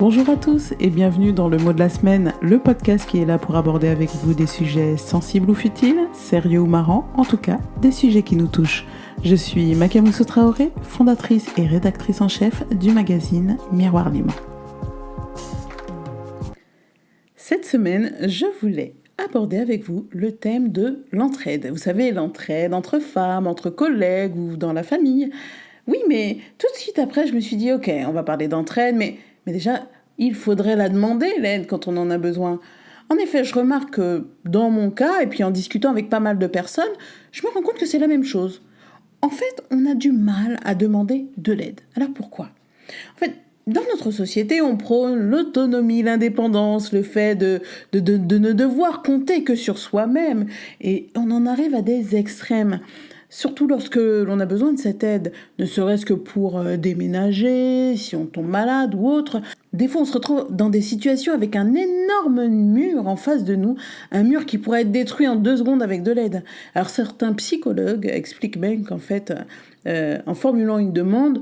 Bonjour à tous et bienvenue dans le mot de la semaine, le podcast qui est là pour aborder avec vous des sujets sensibles ou futiles, sérieux ou marrants, en tout cas des sujets qui nous touchent. Je suis Makamoussou Traoré, fondatrice et rédactrice en chef du magazine Miroir Libre. Cette semaine, je voulais aborder avec vous le thème de l'entraide. Vous savez, l'entraide entre femmes, entre collègues ou dans la famille. Oui, mais tout de suite après, je me suis dit, ok, on va parler d'entraide, mais déjà, il faudrait la demander, l'aide, quand on en a besoin. En effet, je remarque que dans mon cas, et puis en discutant avec pas mal de personnes, je me rends compte que c'est la même chose. En fait, on a du mal à demander de l'aide. Alors pourquoi ? En fait, dans notre société, on prône l'autonomie, l'indépendance, le fait de ne devoir compter que sur soi-même. Et on en arrive à des extrêmes. Surtout lorsque l'on a besoin de cette aide, ne serait-ce que pour déménager, si on tombe malade ou autre. Des fois, on se retrouve dans des situations avec un énorme mur en face de nous, un mur qui pourrait être détruit en 2 secondes avec de l'aide. Alors certains psychologues expliquent même qu'en fait, en formulant une demande,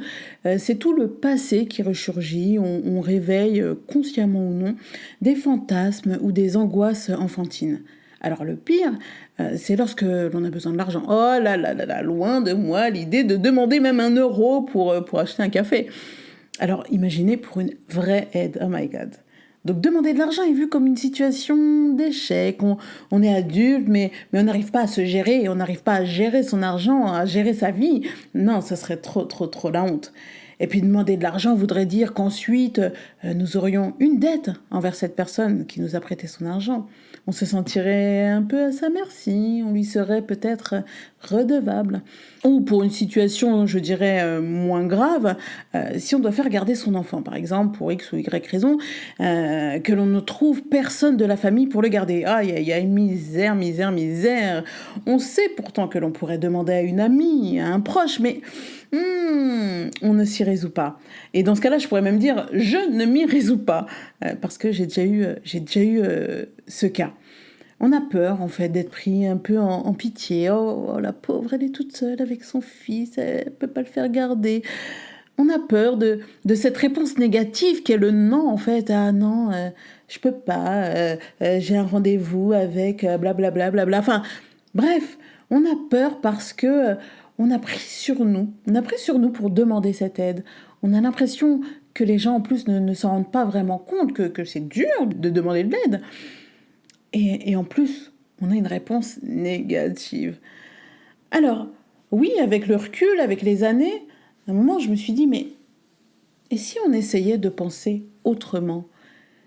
c'est tout le passé qui ressurgit, on réveille, consciemment ou non, des fantasmes ou des angoisses enfantines. Alors le pire, c'est lorsque l'on a besoin de l'argent. Oh là là là là, loin de moi l'idée de demander même 1 euro pour acheter un café. Alors imaginez pour une vraie aide, oh my god. Donc demander de l'argent est vu comme une situation d'échec. On est adulte, mais on n'arrive pas à se gérer, on n'arrive pas à gérer son argent, à gérer sa vie. Non, ça serait trop la honte. Et puis demander de l'argent voudrait dire qu'ensuite, nous aurions une dette envers cette personne qui nous a prêté son argent. On se sentirait un peu à sa merci, on lui serait peut-être redevable. Ou pour une situation, je dirais, moins grave, si on doit faire garder son enfant, par exemple, pour X ou Y raison, que l'on ne trouve personne de la famille pour le garder. Aïe, aïe, aïe, misère. On sait pourtant que l'on pourrait demander à une amie, à un proche, mais on ne s'y résout pas. Et dans ce cas-là, je pourrais même dire, je ne m'y résous pas, parce que j'ai déjà eu ce cas. On a peur, en fait, d'être pris un peu en pitié. Oh, la pauvre, elle est toute seule avec son fils, elle ne peut pas le faire garder. On a peur de cette réponse négative qui est le non, en fait. Ah non, je peux pas, j'ai un rendez-vous avec blablabla. Enfin, bref, on a peur parce que on a pris sur nous. On a pris sur nous pour demander cette aide. On a l'impression que les gens, en plus, ne s'en rendent pas vraiment compte, que c'est dur de demander de l'aide. Et en plus, on a une réponse négative. Alors, oui, avec le recul, avec les années, à un moment, je me suis dit, mais et si on essayait de penser autrement ?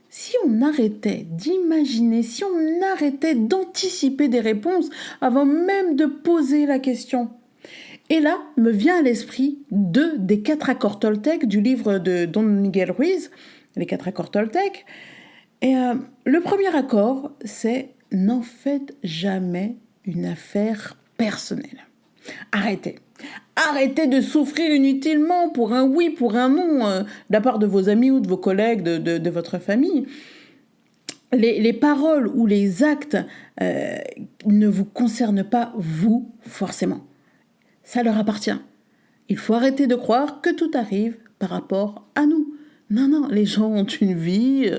Si on arrêtait d'imaginer, si on arrêtait d'anticiper des réponses avant même de poser la question ? Et là, me vient à l'esprit 2 des 4 accords Toltec du livre de Don Miguel Ruiz, les 4 accords Toltec. Et le premier accord, c'est « n'en faites jamais une affaire personnelle ». Arrêtez de souffrir inutilement pour un oui, pour un non, de la part de vos amis ou de vos collègues, de votre famille. Les paroles ou les actes ne vous concernent pas vous, forcément. Ça leur appartient. Il faut arrêter de croire que tout arrive par rapport à nous. Non, les gens ont une vie,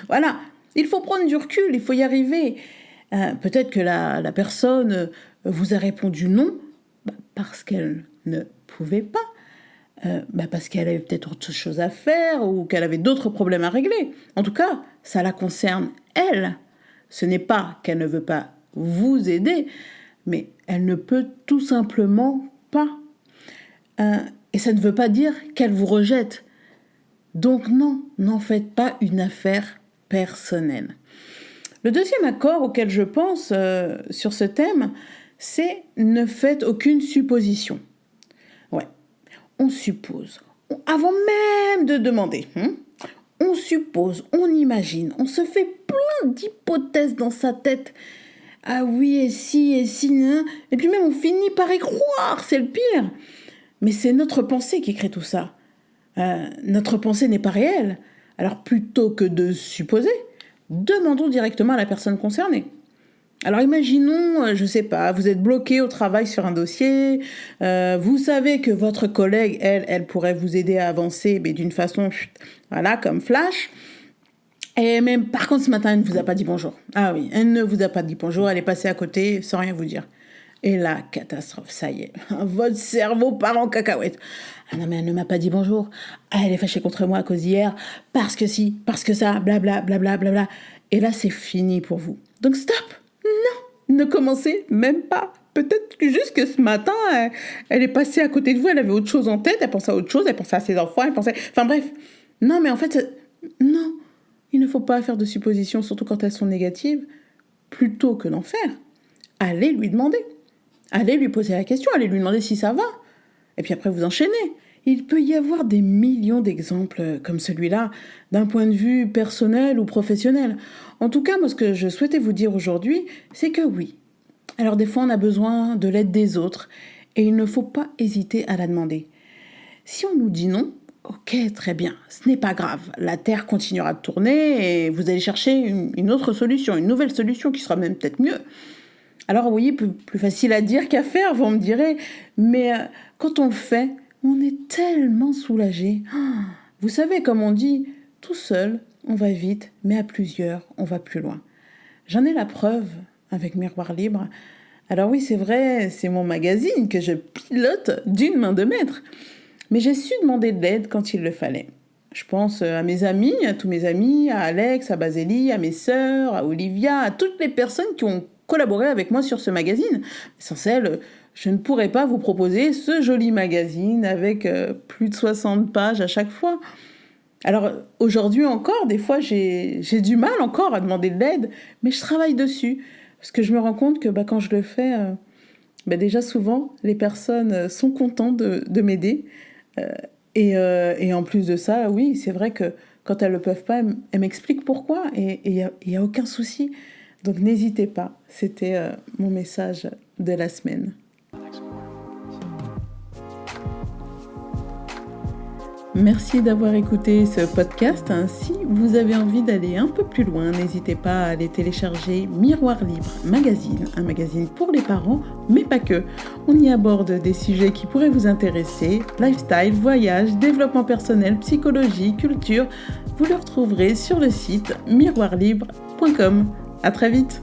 voilà. Il faut prendre du recul, il faut y arriver. Peut-être que la personne vous a répondu non, parce qu'elle ne pouvait pas, parce qu'elle avait peut-être autre chose à faire ou qu'elle avait d'autres problèmes à régler. En tout cas, ça la concerne, elle. Ce n'est pas qu'elle ne veut pas vous aider, mais elle ne peut tout simplement pas. Et ça ne veut pas dire qu'elle vous rejette. Donc non, n'en faites pas une affaire personnelle. Le deuxième accord auquel je pense sur ce thème, c'est ne faites aucune supposition. Ouais, on suppose. Avant même de demander, on suppose, on imagine, on se fait plein d'hypothèses dans sa tête. Ah oui, et si, hein. Et puis même on finit par y croire, c'est le pire. Mais c'est notre pensée qui crée tout ça. Notre pensée n'est pas réelle. Alors plutôt que de supposer, demandons directement à la personne concernée. Alors imaginons, je sais pas, vous êtes bloqué au travail sur un dossier, vous savez que votre collègue, elle pourrait vous aider à avancer, mais d'une façon, voilà, comme flash. Et même, par contre, ce matin, elle ne vous a pas dit bonjour. Ah oui, elle ne vous a pas dit bonjour, elle est passée à côté sans rien vous dire. Et là, catastrophe, ça y est, votre cerveau part en cacahuète. Ah non, mais elle ne m'a pas dit bonjour. Ah, elle est fâchée contre moi à cause d'hier, parce que si, parce que ça, blabla, blabla, blabla. Et là, c'est fini pour vous. Donc stop, non, ne commencez même pas. Peut-être que juste que ce matin, elle est passée à côté de vous, elle avait autre chose en tête, elle pensait à autre chose, elle pensait à ses enfants, elle pensait... Enfin bref, non, mais en fait, non, il ne faut pas faire de suppositions, surtout quand elles sont négatives. Plutôt que d'en faire, allez lui demander. Allez lui poser la question, allez lui demander si ça va. Et puis après, vous enchaînez. Il peut y avoir des millions d'exemples comme celui-là, d'un point de vue personnel ou professionnel. En tout cas, moi, ce que je souhaitais vous dire aujourd'hui, c'est que oui. Alors des fois, on a besoin de l'aide des autres, et il ne faut pas hésiter à la demander. Si on nous dit non, ok, très bien, ce n'est pas grave. La Terre continuera de tourner, et vous allez chercher une autre solution, une nouvelle solution qui sera même peut-être mieux. Alors oui, plus facile à dire qu'à faire, vous me direz, mais quand on le fait, on est tellement soulagé. Vous savez, comme on dit, tout seul, on va vite, mais à plusieurs, on va plus loin. J'en ai la preuve avec Miroir Libre. Alors oui, c'est vrai, c'est mon magazine que je pilote d'une main de maître. Mais j'ai su demander de l'aide quand il le fallait. Je pense à mes amis, à tous mes amis, à Alex, à Basélie, à mes sœurs, à Olivia, à toutes les personnes qui ont collaboré avec moi sur ce magazine. Sans elles, je ne pourrais pas vous proposer ce joli magazine avec plus de 60 pages à chaque fois. Alors aujourd'hui encore, des fois j'ai du mal encore à demander de l'aide, mais je travaille dessus. Parce que je me rends compte que quand je le fais, déjà souvent les personnes sont contentes de m'aider. Et en plus de ça, oui, c'est vrai que quand elles ne le peuvent pas, elles m'expliquent pourquoi et il y a aucun souci. Donc n'hésitez pas, c'était mon message de la semaine. Merci d'avoir écouté ce podcast. Si vous avez envie d'aller un peu plus loin, n'hésitez pas à aller télécharger Miroir Libre Magazine, un magazine pour les parents, mais pas que. On y aborde des sujets qui pourraient vous intéresser, lifestyle, voyage, développement personnel, psychologie, culture. Vous le retrouverez sur le site miroirlibre.com. À très vite.